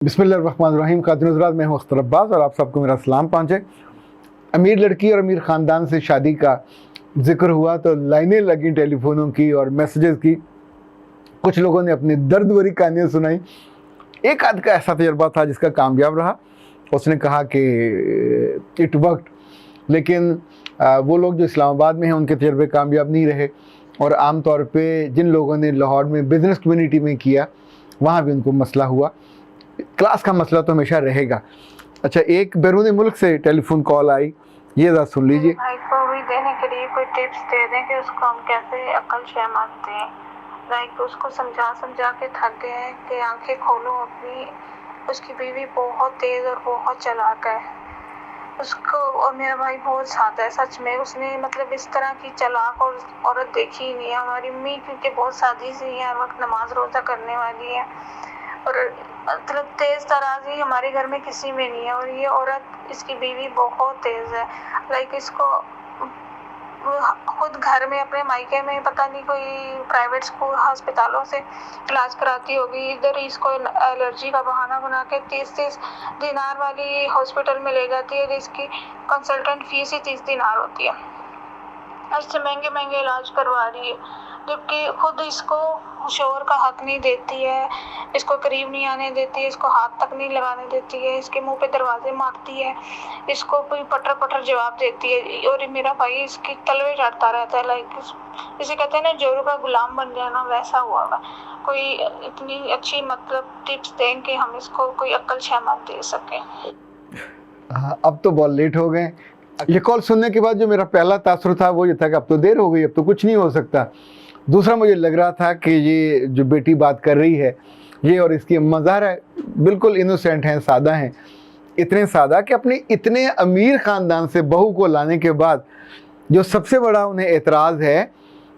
बिस्मिल्लाहिर्रहमानिर्रहीम। खातिन हज़रात, मैं हूं अख्तर अब्बास और आप सबको मेरा सलाम पहुँचे। अमीर लड़की और अमीर ख़ानदान से शादी का जिक्र हुआ तो लाइनें लगी टेलीफोनों की और मैसेजेस की। कुछ लोगों ने अपनी दर्द भरी कहानियाँ सुनाई। एक आध का ऐसा तजर्बा था जिसका कामयाब रहा। उसने कहा कि इट वर्कड, लेकिन वो लोग जो इस्लामाबाद में हैं उनके तजर्बे कामयाब नहीं रहे। और आम तौर पे जिन लोगों ने लाहौर में बिज़नेस कम्युनिटी में किया वहाँ भी उनको मसला हुआ। क्लास का मसला तो हमेशा रहेगा। अच्छा, एक बैरूनी मुल्क से टेलीफोन कॉल आई, ये ज़रा सुन लीजिए। भाई को भी देने के लिए कोई टिप्स दे दें कि उसको हम कैसे अक्ल शहमत दें। लाइक उसको समझा समझा के थक गए हैं कि आंखें खोलो अपनी। उसकी बीवी बहुत तेज़ और बहुत चालाक है उसको, और मेरा भाई बहुत सादा है। सच में उसने मतलब इस तरह की चालाक और औरत देखी ही नहीं है। हमारी अम्मी क्योंकि बहुत सादी सी है, हर वक्त नमाज रोज़ा करने वाली है और मतलब तेज़ तराजी हमारे घर में किसी में नहीं है। और ये औरत, इसकी बीवी बहुत तेज़ है। लाइक इसको खुद घर में अपने मायके में पता नहीं कोई प्राइवेट स्कूल अस्पतालों से इलाज कराती होगी, इधर इसको एलर्जी का बहाना बना के 30-30 दिनार वाली हॉस्पिटल में ले जाती है जिसकी कंसल्टेंट फीस ही 30 दिनार होती है। इससे महंगे महंगे इलाज करवा रही है, जबकि खुद इसको शोहर का हक नहीं देती है, इसको करीब नहीं आने देती है, इसको हाथ तक नहीं लगाने देती है, इसके मुंह पे दरवाजे मारती है, इसको कोई पटर पटर जवाब देती है। और मेरा भाई इसकी तलवे चढ़ता रहता है। लाइक इसे कहते हैं ना, जोरों का गुलाम बन जाना, वैसा हुआ हुआ। कोई इतनी अच्छी मतलब टिप्स दें कि हम इसको कोई अक्ल शहमत दे सकें। अब तो बहुत लेट हो गए। ये कॉल सुनने के बाद जो मेरा पहला तासुर था वो ये था कि अब तो देर हो गई, अब तो कुछ नहीं हो सकता। दूसरा, मुझे लग रहा था कि ये जो बेटी बात कर रही है ये और इसकी अम्मा ज़ाहिर है बिल्कुल इनोसेंट हैं, सादा हैं। इतने सादा कि अपने इतने अमीर ख़ानदान से बहू को लाने के बाद जो सबसे बड़ा उन्हें एतराज़ है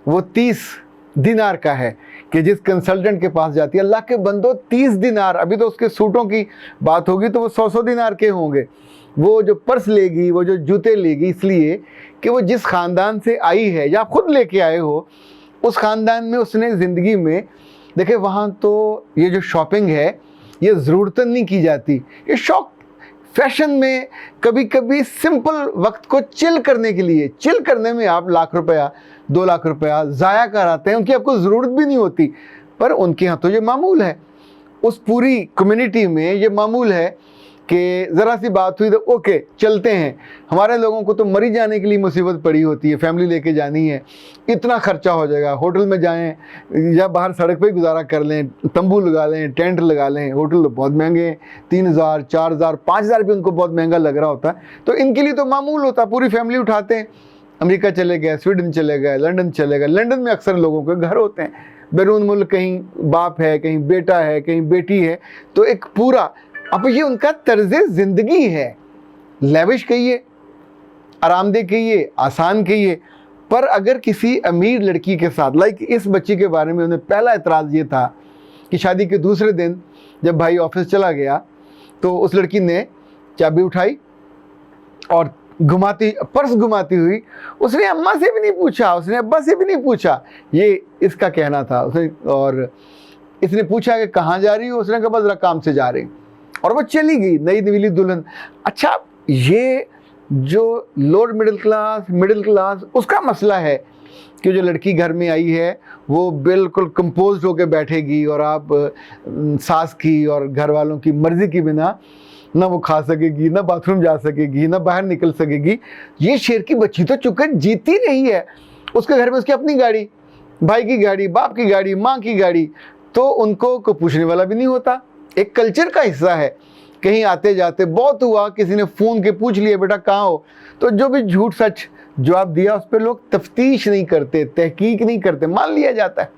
वो 30 दिनार का है कि जिस कंसल्टेंट के पास जाती है, अल्लाह के बंदो 30 दिनार, अभी तो उसके सूटों की बात होगी तो वो 100-100 दिनार के होंगे। वो जो पर्स लेगी, वो जो जूते लेगी, इसलिए कि वो जिस ख़ानदान से आई है या खुद लेके आए हो उस ख़ानदान में उसने ज़िंदगी में देखे। वहाँ तो ये जो शॉपिंग है ये ज़रूरतन नहीं की जाती, ये शौक फैशन में कभी कभी सिंपल वक्त को चिल करने के लिए, चिल करने में आप लाख रुपया 2 लाख रुपया ज़ाया कराते हैं, उनकी आपको ज़रूरत भी नहीं होती, पर उनके यहाँ तो ये मामूल है। उस पूरी कम्युनिटी में ये मामूल है कि ज़रा सी बात हुई तो ओके चलते हैं। हमारे लोगों को तो मरी जाने के लिए मुसीबत पड़ी होती है, फैमिली लेके जानी है, इतना खर्चा हो जाएगा, होटल में जाएं या बाहर सड़क पे गुजारा कर लें, तंबू लगा लें, टेंट लगा लें। होटल तो बहुत महंगे हैं, 3000, 4000, 5000 भी उनको बहुत महंगा लग रहा होता है। तो इनके लिए तो मामूल होता है, पूरी फैमिली उठाते हैं, अमेरिका चले गए, स्वीडन चले गए, लंदन चले गए। लंदन में अक्सर लोगों के घर होते हैं, बैरून मुल्क कहीं बाप है, कहीं बेटा है, कहीं बेटी है, तो एक पूरा अब ये उनका तर्ज ज़िंदगी है। लेविश कहिए, आरामदेह कहिए, आसान कहिए। पर अगर किसी अमीर लड़की के साथ, लाइक इस बच्ची के बारे में उन्हें पहला एतराज़ ये था कि शादी के दूसरे दिन जब भाई ऑफिस चला गया तो उस लड़की ने चाबी उठाई और पर्स घुमाती हुई उसने अम्मा से भी नहीं पूछा, उसने अब्बा से भी नहीं पूछा, ये इसका कहना था उसने। और इसने पूछा कि कहाँ जा रही हो, उसने कहा बस ज़रा काम से जा रही, और वो चली गई, नई नवीली दुल्हन। अच्छा, ये जो लोअर मिडिल क्लास उसका मसला है कि जो लड़की घर में आई है वो बिल्कुल कंपोज होकर बैठेगी और आप सास की और घर वालों की मर्ज़ी के बिना ना वो खा सकेगी, ना बाथरूम जा सकेगी, ना बाहर निकल सकेगी। ये शेर की बच्ची तो चुपकर जीती रही है। उसके घर में उसकी अपनी गाड़ी, भाई की गाड़ी, बाप की गाड़ी, माँ की गाड़ी, तो उनको कोई पूछने वाला भी नहीं होता। एक कल्चर का हिस्सा है। कहीं आते जाते बहुत हुआ किसी ने फ़ोन के पूछ लिया बेटा कहाँ हो, तो जो भी झूठ सच जवाब दिया उस पर लोग तफ्तीश नहीं करते, तहकीक नहीं करते, मान लिया जाता है।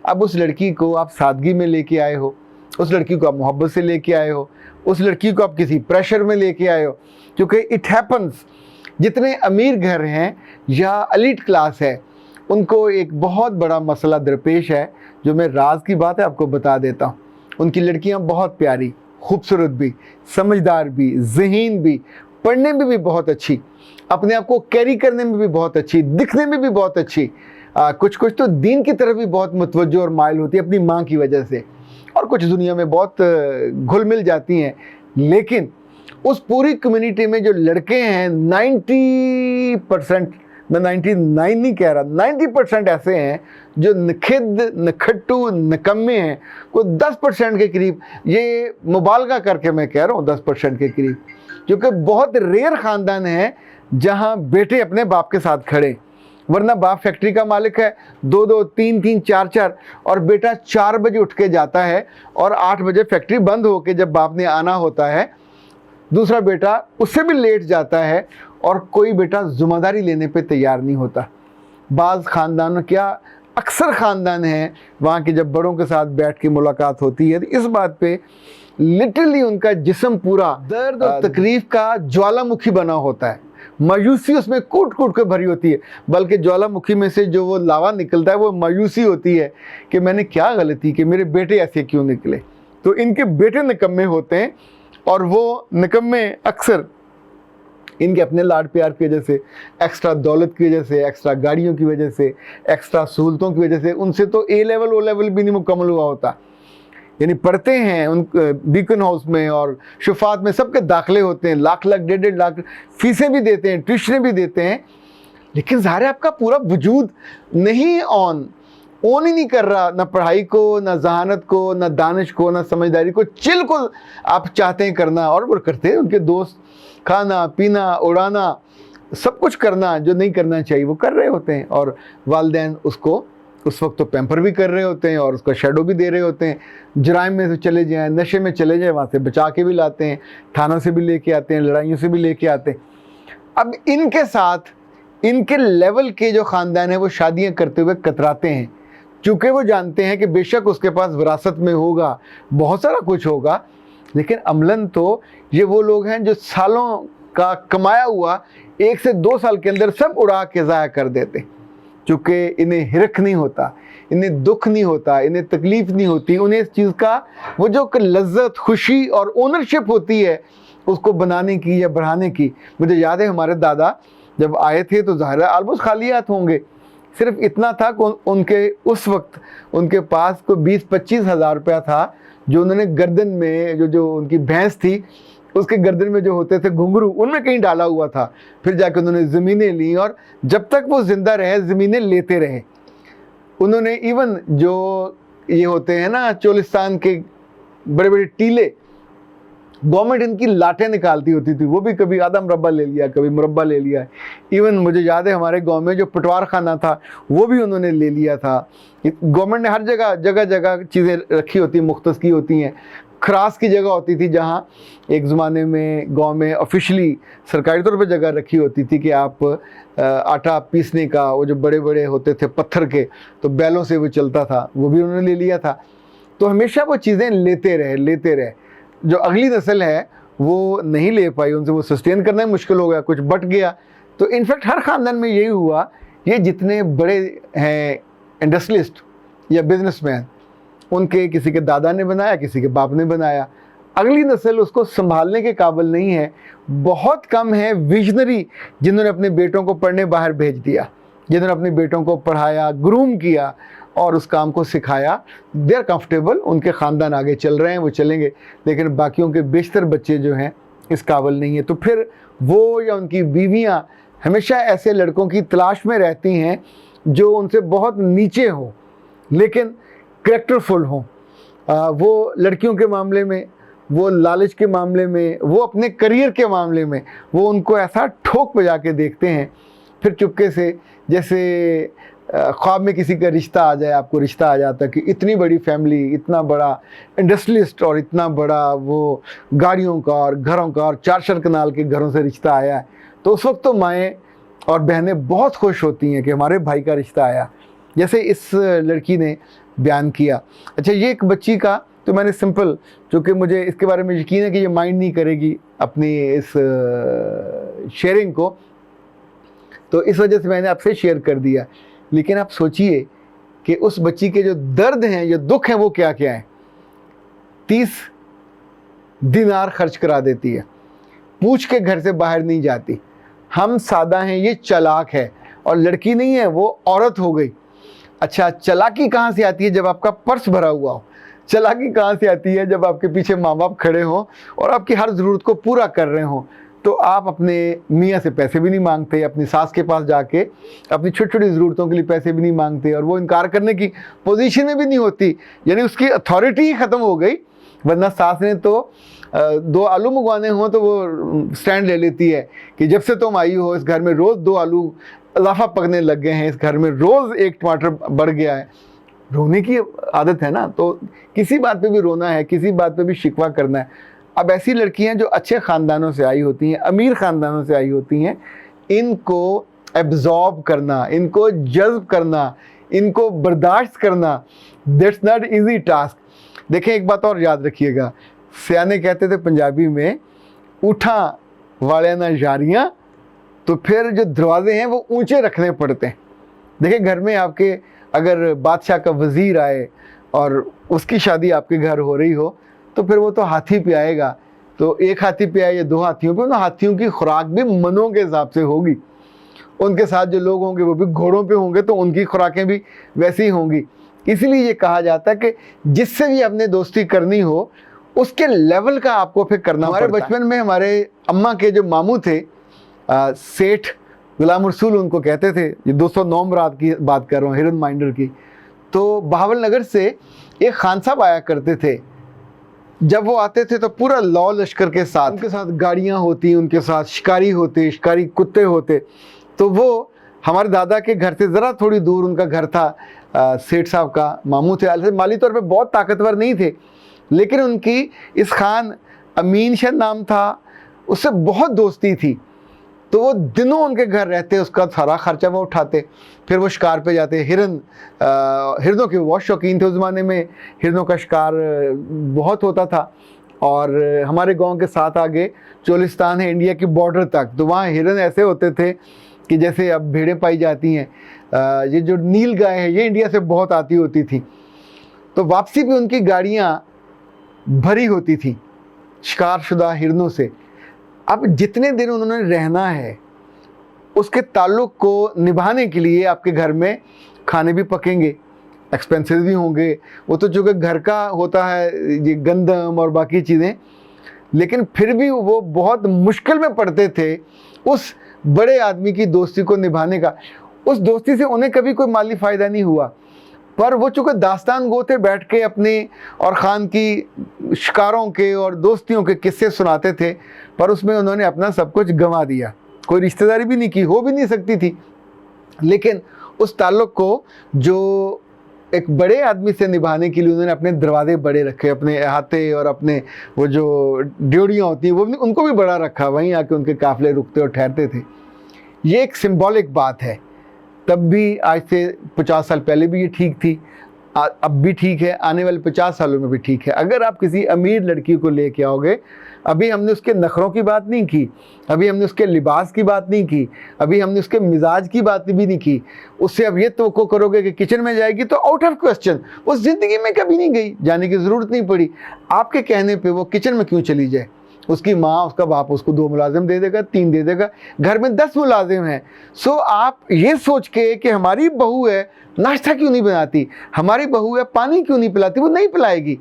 अब उस लड़की को आप सादगी में लेके आए हो, उस लड़की को आप मोहब्बत से लेके आए हो, उस लड़की को आप किसी प्रेशर में लेके आए हो, क्योंकि इट हैपन्स जितने अमीर घर हैं या एलीट क्लास है उनको एक बहुत बड़ा मसला दरपेश है। जो मैं राज की बात है आपको बता देता हूँ। उनकी लड़कियाँ बहुत प्यारी, खूबसूरत भी, समझदार भी, ज़हीन भी, पढ़ने में भी बहुत अच्छी, अपने आप को कैरी करने में भी बहुत अच्छी, दिखने में भी बहुत अच्छी, कुछ कुछ तो दीन की तरफ भी बहुत मुतवज्जो और माइल होती है अपनी माँ की वजह से। और कुछ दुनिया में बहुत घुल मिल जाती हैं, लेकिन उस पूरी कम्युनिटी में जो लड़के हैं 90%, मैं 99 नहीं कह रहा, 90% ऐसे हैं जो नखिद, नखट्टू, निकम्मे हैं। कोई 10% के करीब, ये मुबालगा करके मैं कह रहा हूँ 10% के करीब, क्योंकि बहुत रेयर ख़ानदान है जहाँ बेटे अपने बाप के साथ खड़े। वरना बाप फैक्ट्री का मालिक है, 2-2, 3-3, 4-4, और बेटा 4 बजे उठ के जाता है और 8 बजे फैक्ट्री बंद होके जब बाप ने आना होता है, दूसरा बेटा उससे भी लेट जाता है और कोई बेटा जिम्मेदारी लेने पे तैयार नहीं होता। बाज़ ख़ानदानों, क्या अक्सर ख़ानदान हैं वहाँ के, जब बड़ों के साथ बैठ के मुलाकात होती है तो इस बात पे लिटरली उनका जिस्म पूरा दर्द और तकलीफ़ का ज्वालामुखी बना होता है। मायूसी उसमें कूट कूट के भरी होती है, बल्कि ज्वालामुखी में से जो वो लावा निकलता है वो मायूसी होती है कि मैंने क्या गलती की, मेरे बेटे ऐसे क्यों निकले। तो इनके बेटे निकम्मे होते हैं, और वो निकम्मे अक्सर इनके अपने लाड प्यार की वजह से, एक्स्ट्रा दौलत की वजह से, एक्स्ट्रा गाड़ियों की वजह से, एक्स्ट्रा सहूलतों की वजह से, उनसे तो ए लेवल ओ लेवल भी नहीं मुकम्मल हुआ होता। यानी पढ़ते हैं उन बीकन हाउस में और शुफात में, सबके दाखिले होते हैं, लाख लाख 1.5 लाख फीसें भी देते हैं, ट्यूशनें भी देते हैं, लेकिन ज़ाहिर है आपका पूरा वजूद नहीं ऑन ही नहीं कर रहा, ना पढ़ाई को, ना जहानत को, ना दानिश को, ना समझदारी को, चिल को आप चाहते हैं करना, और वो करते हैं। उनके दोस्त खाना पीना उड़ाना सब कुछ करना जो नहीं करना चाहिए वो कर रहे होते हैं, और वालिदैन उसको उस वक्त तो पैम्पर भी कर रहे होते हैं और उसका शेडो भी दे रहे होते हैं। जराइम में से चले जाएँ, नशे में चले जाएँ, वहाँ से बचा के भी लाते हैं, थाना से भी लेके आते हैं, लड़ाइयों से भी लेके आते हैं। अब इनके साथ इनके लेवल के जो ख़ानदान है वो शादियाँ करते हुए कतराते हैं, चूँकि वो जानते हैं कि बेशक उसके पास विरासत में होगा, बहुत सारा कुछ होगा, लेकिन अमलन तो ये वो लोग हैं जो सालों का कमाया हुआ 1 से 2 साल के अंदर सब उड़ा के ज़ाया कर देते। चूँकि इन्हें हिरख नहीं होता, इन्हें दुख नहीं होता, इन्हें तकलीफ़ नहीं होती, उन्हें इस चीज़ का वो जो लज्जत, खुशी और ओनरशिप होती है उसको बनाने की या बढ़ाने की। मुझे याद है हमारे दादा जब आए थे तो ज़ाहिर है ऑलमोस्ट खाली हाथ होंगे, सिर्फ इतना था कि उनके उस वक्त उनके पास को 20-25 हज़ार रुपया था, जो उन्होंने गर्दन में जो उनकी भैंस थी उसके गर्दन में जो होते थे घुंघरू, उनमें कहीं डाला हुआ था। फिर जाके उन्होंने ज़मीनें ली और जब तक वो ज़िंदा रहे ज़मीनें लेते रहे। उन्होंने इवन जो ये होते हैं ना चोलिस्तान के बड़े बड़े टीले, गवर्नमेंट इनकी लाटें निकालती होती थी, वो भी कभी आधा मुरब्बा ले लिया, कभी मुरब्बा ले लिया। इवन मुझे याद है हमारे गांव में जो पटवार खाना था वो भी उन्होंने ले लिया था। गवर्नमेंट ने हर जगह जगह जगह चीज़ें रखी होती, मुख्तस की होती हैं। खरास की जगह होती थी जहाँ एक ज़माने में गांव में ऑफिशियली सरकारी तौर पे जगह रखी होती थी कि आप आटा पीसने का, वो जो बड़े बड़े होते थे पत्थर के, तो बैलों से वो चलता था, वो भी उन्होंने ले लिया था। तो हमेशा वो चीज़ें लेते रहे। जो अगली नस्ल है वो नहीं ले पाई, उनसे वो सस्टेन करना ही मुश्किल हो गया, कुछ बट गया। तो इनफैक्ट हर ख़ानदान में यही हुआ। ये जितने बड़े हैं इंडस्ट्रियलिस्ट या बिजनेसमैन, उनके किसी के दादा ने बनाया, किसी के बाप ने बनाया, अगली नस्ल उसको संभालने के काबिल नहीं है। बहुत कम है विजनरी जिन्होंने अपने बेटों को पढ़ने बाहर भेज दिया, जिन्होंने अपने बेटों को पढ़ाया, ग्रूम किया और उस काम को सिखाया। दे आर कंफर्टेबल, उनके ख़ानदान आगे चल रहे हैं, वो चलेंगे, लेकिन बाकियों के बेशतर बच्चे जो हैं इस काबिल नहीं है। तो फिर वो या उनकी बीवियाँ हमेशा ऐसे लड़कों की तलाश में रहती हैं जो उनसे बहुत नीचे हो लेकिन कैरेक्टरफुल हों। वो लड़कियों के मामले में, वो लालच के मामले में, वो अपने करियर के मामले में, वो उनको ऐसा ठोक बजा के देखते हैं। फिर चुपके से जैसे ख्वाब में किसी का रिश्ता आ जाए, आपको रिश्ता आ जाता है कि इतनी बड़ी फैमिली, इतना बड़ा इंडस्ट्रियलिस्ट और इतना बड़ा वो गाड़ियों का और घरों का और 4 कनाल के घरों से रिश्ता आया है, तो उस वक्त तो माएँ और बहनें बहुत खुश होती हैं कि हमारे भाई का रिश्ता आया, जैसे इस लड़की ने बयान किया। अच्छा, ये एक बच्ची का तो मैंने सिंपल, चूँकि मुझे इसके बारे में यकीन है कि ये माइंड नहीं करेगी अपनी इस शेयरिंग को, तो इस वजह से मैंने आपसे शेयर कर दिया। लेकिन आप सोचिए कि उस बच्ची के जो दर्द हैं, जो दुख हैं, वो क्या क्या हैं। 30 दिनार खर्च करा देती है, पूछ के घर से बाहर नहीं जाती। हम सादा हैं, ये चालाक है, और लड़की नहीं है, वो औरत हो गई। अच्छा, चालाकी कहाँ से आती है? जब आपका पर्स भरा हुआ हो, चालाकी कहाँ से आती है? जब आपके पीछे माँ बाप खड़े हों और आपकी हर ज़रूरत को पूरा कर रहे हों, तो आप अपने मियाँ से पैसे भी नहीं मांगते, अपनी सास के पास जाके अपनी छोटी छोटी ज़रूरतों के लिए पैसे भी नहीं मांगते, और वो इनकार करने की पोजीशन में भी नहीं होती, यानी उसकी अथॉरिटी ही ख़त्म हो गई। वरना सास ने तो 2 आलू मंगवाने हों तो वो स्टैंड ले लेती है कि जब से तुम आई हो इस घर में रोज़ 2 आलू इजाफा पकने लग गए हैं, इस घर में रोज़ 1 टमाटर बढ़ गया है। रोने की आदत है ना, तो किसी बात पे भी रोना है, किसी बात पे भी शिकवा करना है। अब ऐसी लड़कियां जो अच्छे ख़ानदानों से आई होती हैं, अमीर ख़ानदानों से आई होती हैं, इनको एब्जॉर्ब करना, इनको जज्ब करना, इनको बर्दाश्त करना, दैट्स नॉट इजी टास्क। देखें, एक बात और याद रखिएगा, सियाने कहते थे पंजाबी में, उठा वाले ना यारियाँ, तो फिर जो दरवाजे हैं वो ऊंचे रखने पड़ते हैं। देखिए, घर में आपके अगर बादशाह का वज़ीर आए और उसकी शादी आपके घर हो रही हो, तो फिर वो तो हाथी पे आएगा, तो 1 हाथी पे आए या 2 हाथियों पे, उन हाथियों की खुराक भी मनों के हिसाब से होगी। उनके साथ जो लोग होंगे वो भी घोड़ों पे होंगे, तो उनकी खुराकें भी वैसी ही होंगी। इसीलिए ये कहा जाता है कि जिससे भी अपने दोस्ती करनी हो उसके लेवल का आपको फिर करना पड़ता है। हमारे बचपन में हमारे अम्मा के जो मामू थे, सेठ गुलाम रसूल उनको कहते थे, ये 209 रात की बात कर रहा हूँ, हिरन माइंडर की। तो बहावल नगर से एक खान साहब आया करते थे। जब वो आते थे तो पूरा लौ लश्कर के साथ, उनके साथ गाड़ियाँ होती, उनके साथ शिकारी होते, शिकारी कुत्ते होते। तो वो हमारे दादा के घर से ज़रा थोड़ी दूर उनका घर था। सेठ साहब का मामू थे, माली तौर पे बहुत ताकतवर नहीं थे, लेकिन उनकी इस खान अमीन शाह नाम था, उससे बहुत दोस्ती थी। तो वो दिनों उनके घर रहते, उसका सारा खर्चा वो उठाते। फिर वो शिकार पे जाते, हिरनों के बहुत शौकीन थे उस ज़माने में, हिरनों का शिकार बहुत होता था। और हमारे गांव के साथ आगे चोलिस्तान है, इंडिया की बॉर्डर तक, तो वहाँ हिरन ऐसे होते थे कि जैसे अब भेड़ें पाई जाती हैं। ये जो नील गाय है, ये इंडिया से बहुत आती होती थी। तो वापसी पे उनकी गाड़ियाँ भरी होती थी शिकारशुदा हिरनों से। अब जितने दिन उन्होंने रहना है, उसके ताल्लुक़ को निभाने के लिए आपके घर में खाने भी पकेंगे, एक्सपेंसेस भी होंगे। वो तो चूँकि घर का होता है, ये गंदम और बाकी चीज़ें, लेकिन फिर भी वो बहुत मुश्किल में पड़ते थे उस बड़े आदमी की दोस्ती को निभाने का। उस दोस्ती से उन्हें कभी कोई माली फ़ायदा नहीं हुआ, पर वो चूँकि दास्तान गो थे, बैठ के अपने और ख़ान की शिकारों के और दोस्तियों के किस्से सुनाते थे, पर उसमें उन्होंने अपना सब कुछ गंवा दिया। कोई रिश्तेदारी भी नहीं की, हो भी नहीं सकती थी, लेकिन उस ताल्लुक़ को जो एक बड़े आदमी से निभाने के लिए उन्होंने अपने दरवाजे बड़े रखे, अपने अहाते और अपने वो जो ड्योड़ियाँ होती हैं वो उनको भी बड़ा रखा, वहीं आके उनके काफ़िले रुकते और ठहरते थे। ये एक सिंबॉलिक बात है। तब भी, आज से 50 साल पहले भी ये ठीक थी, अब भी ठीक है, आने वाले 50 सालों में भी ठीक है। अगर आप किसी अमीर लड़की को लेके आओगे, अभी हमने उसके नखरों की बात नहीं की, अभी हमने उसके लिबास की बात नहीं की, अभी हमने उसके मिजाज की बात भी नहीं की, उससे अब ये तवक्को करोगे कि किचन में जाएगी, तो आउट ऑफ क्वेश्चन। वो ज़िंदगी में कभी नहीं गई, जाने की ज़रूरत नहीं पड़ी। आपके कहने पे वो किचन में क्यों चली जाए? उसकी माँ, उसका बाप उसको 2 मुलाजिम दे देगा, 3 दे देगा, घर में 10 मुलाजिम हैं। सो आप ये सोच के कि हमारी बहू है, नाश्ता क्यों नहीं बनाती, हमारी बहू है, पानी क्यों नहीं पिलाती, वो नहीं पिलाएगी,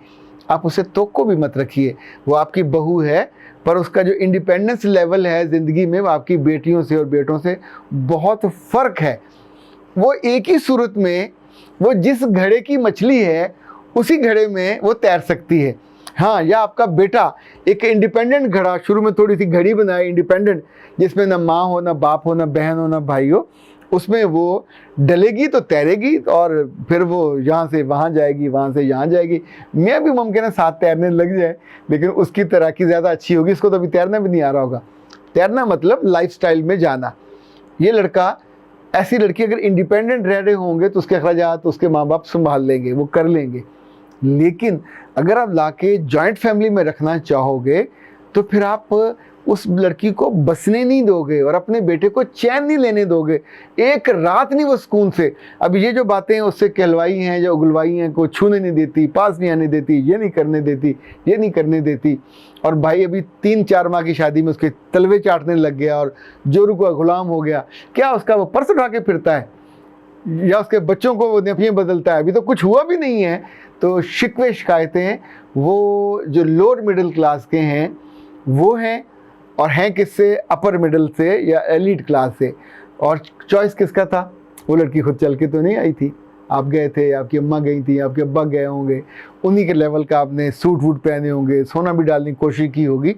आप उसे तोक्को भी मत रखिए। वो आपकी बहू है, पर उसका जो इंडिपेंडेंस लेवल है ज़िंदगी में, वो आपकी बेटियों से और बेटों से बहुत फ़र्क है। वो एक ही सूरत में, वो जिस घड़े की मछली है उसी घड़े में वो तैर सकती है। हाँ, या आपका बेटा एक इंडिपेंडेंट घड़ा, शुरू में थोड़ी सी घड़ी बनाए इंडिपेंडेंट, जिसमें ना माँ हो, ना बाप हो, ना बहन हो, ना भाई हो, उसमें वो डलेगी तो तैरेगी, और फिर वो यहाँ से वहाँ जाएगी, वहाँ से यहाँ जाएगी। मैं भी मुमकिन है साथ तैरने लग जाए, लेकिन उसकी तैराकी ज़्यादा अच्छी होगी, इसको तो अभी तैरना भी नहीं आ रहा होगा। तैरना मतलब लाइफस्टाइल में जाना। ये लड़का, ऐसी लड़की अगर इंडिपेंडेंट रह रहे होंगे तो उसके अखराजात उसके माँ बाप संभाल लेंगे, वो कर लेंगे। लेकिन अगर आप लाके जॉइंट फैमिली में रखना चाहोगे, तो फिर आप उस लड़की को बसने नहीं दोगे और अपने बेटे को चैन नहीं लेने दोगे, एक रात नहीं वो सुकून से। अब ये जो बातें उससे कहलवाई हैं, जो उगलवाई हैं, को छूने नहीं देती, पास नहीं आने देती, ये नहीं करने देती, ये नहीं करने देती, और भाई अभी 3-4 माह की शादी में उसके तलवे चाटने लग गया और जोरू का गुलाम हो गया। क्या उसका वो पर्स उठा के फिरता है, या उसके बच्चों को वो नफियाँ बदलता है? अभी तो कुछ हुआ भी नहीं है, तो शिकवे शिकायतें वो जो लोअर मिडिल क्लास के हैं वो हैं, और हैं किससे? अपर मिडिल से या एलीट क्लास से। और चॉइस किसका था? वो लड़की खुद चल के तो नहीं आई थी, आप गए थे, आपकी अम्मा गई थी, आपके अब्बा गए होंगे, उन्हीं के लेवल का आपने सूट वूट पहने होंगे, सोना भी डालने की कोशिश की होगी,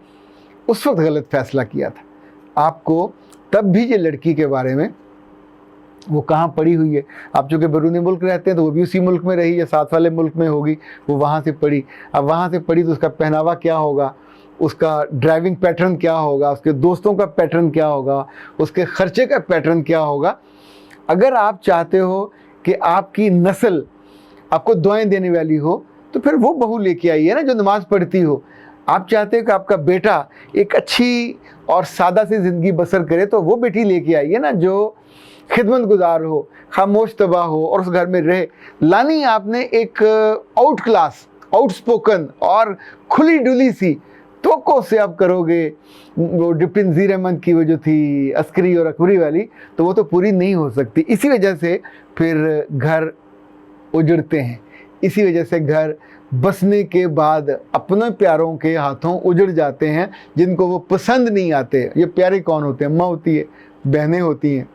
उस वक्त गलत फैसला किया था। आपको तब भी ये लड़की के बारे में, वो कहाँ पढ़ी हुई है, आप चूँकि बैरूनी मुल्क रहते हैं तो वो भी उसी मुल्क में रही या साथ वाले मुल्क में होगी, वो वहाँ से पढ़ी। अब वहाँ से पढ़ी तो उसका पहनावा क्या होगा, उसका ड्राइविंग पैटर्न क्या होगा, उसके दोस्तों का पैटर्न क्या होगा, उसके खर्चे का पैटर्न क्या होगा। अगर आप चाहते हो कि आपकी नस्ल आपको दुआएं देने वाली हो तो फिर वो बहू लेके आइए ना जो नमाज़ पढ़ती हो। आप चाहते हो कि आपका बेटा एक अच्छी और सादा सी ज़िंदगी बसर करे तो वो बेटी लेके आइए ना जो खिदमत गुजार हो, खामोश तबाह हो और उस घर में रहे। लानी आपने एक आउट क्लास, आउटस्पोकन और खुली डुली सी, तो कोसे आप करोगे वो डिप्टी नज़ीर अहमद की वो जो थी अस्करी और अकबरी वाली, तो वो तो पूरी नहीं हो सकती। इसी वजह से फिर घर उजड़ते हैं, इसी वजह से घर बसने के बाद अपने प्यारों के हाथों उजड़ जाते हैं जिनको वो पसंद नहीं आते। ये प्यारे कौन होते हैं? अम्मा होती है, बहनें होती हैं,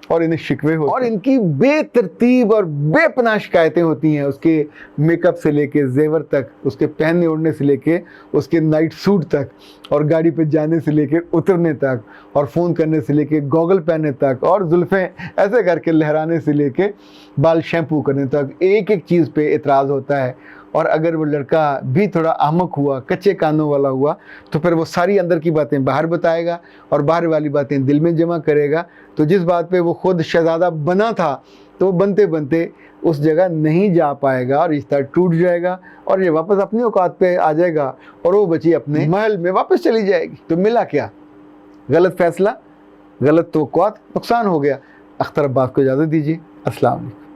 और इन्हें शिकवे होते हैं और इनकी बेतरतीब और बेपनाह शिकायतें होती हैं, उसके मेकअप से लेके जेवर तक, उसके पहनने ओढ़ने से लेके उसके नाइट सूट तक, और गाड़ी पे जाने से लेके उतरने तक, और फ़ोन करने से लेके गॉगल पहनने तक, और जुल्फ़ें ऐसे करके लहराने से लेके बाल शैम्पू करने तक, एक एक चीज़ पे एतराज़ होता है। और अगर वो लड़का भी थोड़ा अहमक हुआ, कच्चे कानों वाला हुआ, तो फिर वो सारी अंदर की बातें बाहर बताएगा और बाहर वाली बातें दिल में जमा करेगा। तो जिस बात पे वो खुद शहज़ादा बना था तो वो बनते बनते उस जगह नहीं जा पाएगा और रिश्ता टूट जाएगा और ये वापस अपनी औकात पे आ जाएगा और वो बच्ची अपने महल में वापस चली जाएगी। तो मिला क्या? गलत फैसला, गलत तवक्कुआत, नुकसान हो गया। अख्तर अब्बास को इजाज़त दीजिए। अस्सलाम वालेकुम।